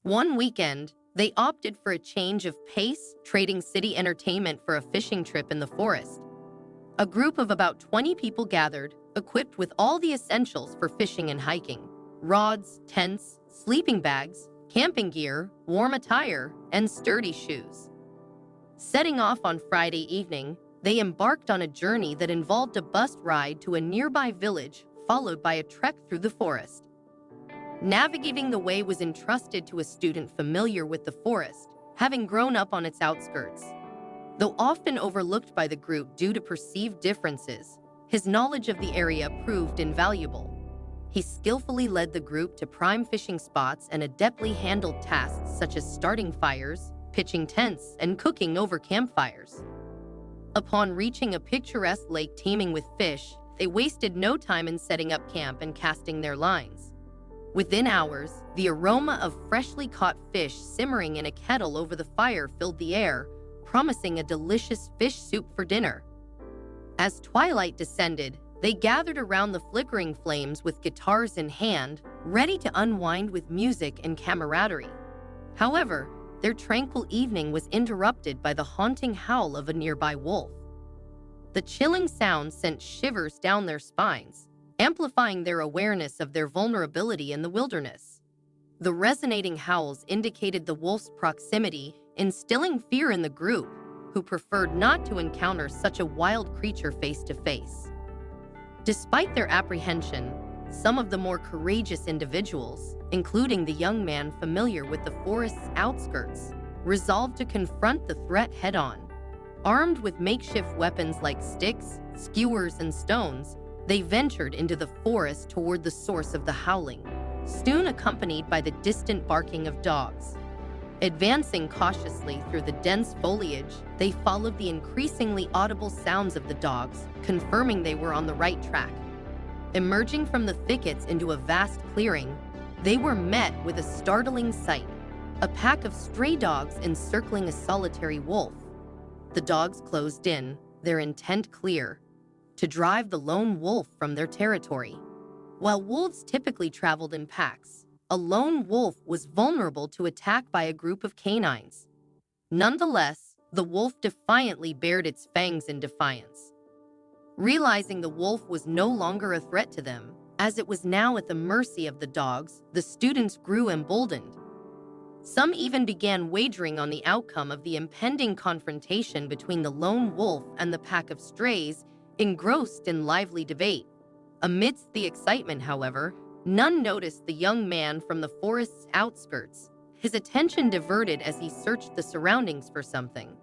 One weekend, they opted for a change of pace, trading city entertainment for a fishing trip in the forest. A group of about 20 people gathered, equipped with all the essentials for fishing and hiking: rods, tents, sleeping bags, camping gear, warm attire, and sturdy shoes. Setting off on Friday evening, they embarked on a journey that involved a bus ride to a nearby village, followed by a trek through the forest. Navigating the way was entrusted to a student familiar with the forest, having grown up on its outskirts. Though often overlooked by the group due to perceived differences, his knowledge of the area proved invaluable. He skillfully led the group to prime fishing spots and adeptly handled tasks such as starting fires, pitching tents, and cooking over campfires. Upon reaching a picturesque lake teeming with fish, they wasted no time in setting up camp and casting their lines. Within hours, the aroma of freshly caught fish simmering in a kettle over the fire filled the air, promising a delicious fish soup for dinner. As twilight descended, they gathered around the flickering flames with guitars in hand, ready to unwind with music and camaraderie. However, their tranquil evening was interrupted by the haunting howl of a nearby wolf. The chilling sound sent shivers down their spines, amplifying their awareness of their vulnerability in the wilderness. The resonating howls indicated the wolf's proximity, instilling fear in the group, who preferred not to encounter such a wild creature face to face. Despite their apprehension, some of the more courageous individuals, including the young man familiar with the forest's outskirts, resolved to confront the threat head-on. Armed with makeshift weapons like sticks, skewers, and stones, they ventured into the forest toward the source of the howling, soon accompanied by the distant barking of dogs. Advancing cautiously through the dense foliage, they followed the increasingly audible sounds of the dogs, confirming they were on the right track. Emerging from the thickets into a vast clearing, they were met with a startling sight: a pack of stray dogs encircling a solitary wolf. The dogs closed in, their intent clear: to drive the lone wolf from their territory. While wolves typically traveled in packs, a lone wolf was vulnerable to attack by a group of canines. Nonetheless, the wolf defiantly bared its fangs in defiance. Realizing the wolf was no longer a threat to them, as it was now at the mercy of the dogs, the students grew emboldened. Some even began wagering on the outcome of the impending confrontation between the lone wolf and the pack of strays, engrossed in lively debate. Amidst the excitement, however, none noticed the young man from the forest's outskirts, his attention diverted as he searched the surroundings for something.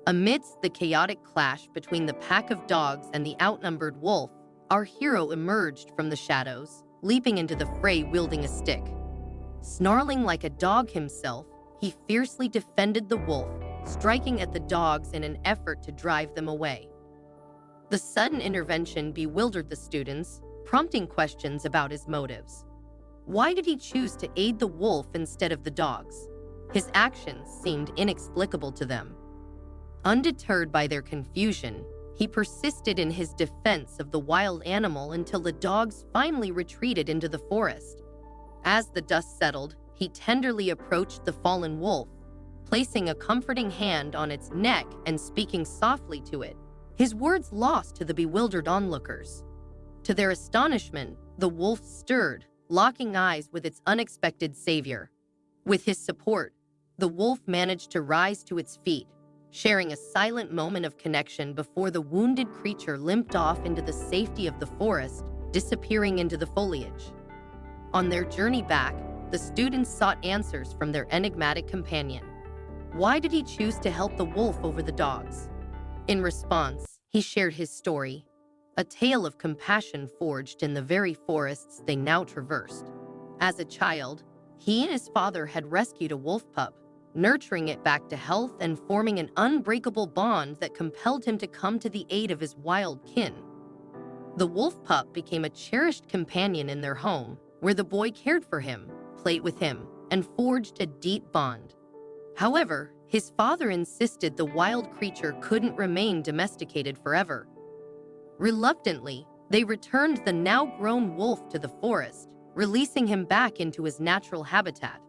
Amidst the chaotic clash between the pack of dogs and the outnumbered wolf, our hero emerged from the shadows, leaping into the fray wielding a stick. Snarling like a dog himself, he fiercely defended the wolf, striking at the dogs in an effort to drive them away. The sudden intervention bewildered the students, prompting questions about his motives. Why did he choose to aid the wolf instead of the dogs? His actions seemed inexplicable to them. Undeterred by their confusion, he persisted in his defense of the wild animal until the dogs finally retreated into the forest. As the dust settled, he tenderly approached the fallen wolf, placing a comforting hand on its neck and speaking softly to it, his words lost to the bewildered onlookers. To their astonishment, the wolf stirred, locking eyes with its unexpected savior. With his support, the wolf managed to rise to its feet, sharing a silent moment of connection before the wounded creature limped off into the safety of the forest, disappearing into the foliage. On their journey back, the students sought answers from their enigmatic companion. Why did he choose to help the wolf over the dogs? In response, he shared his story, a tale of compassion forged in the very forests they now traversed. As a child, he and his father had rescued a wolf pup, nurturing it back to health and forming an unbreakable bond that compelled him to come to the aid of his wild kin. The wolf pup became a cherished companion in their home, where the boy cared for him, played with him, and forged a deep bond. However, his father insisted the wild creature couldn't remain domesticated forever. Reluctantly, they returned the now grown wolf to the forest, releasing him back into his natural habitat.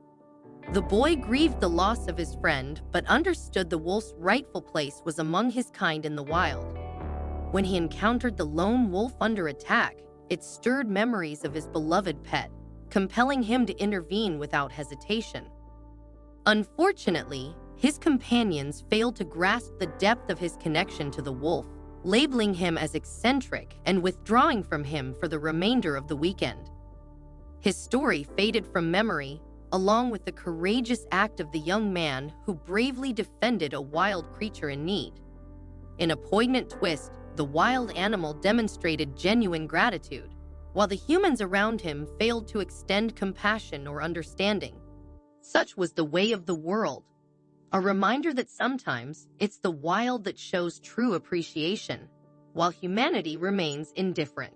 The boy grieved the loss of his friend, but understood the wolf's rightful place was among his kind in the wild. When he encountered the lone wolf under attack, it stirred memories of his beloved pet, compelling him to intervene without hesitation. Unfortunately, his companions failed to grasp the depth of his connection to the wolf, labeling him as eccentric and withdrawing from him for the remainder of the weekend. His story faded from memory, along with the courageous act of the young man who bravely defended a wild creature in need. In a poignant twist, the wild animal demonstrated genuine gratitude, while the humans around him failed to extend compassion or understanding. Such was the way of the world, a reminder that sometimes it's the wild that shows true appreciation, while humanity remains indifferent.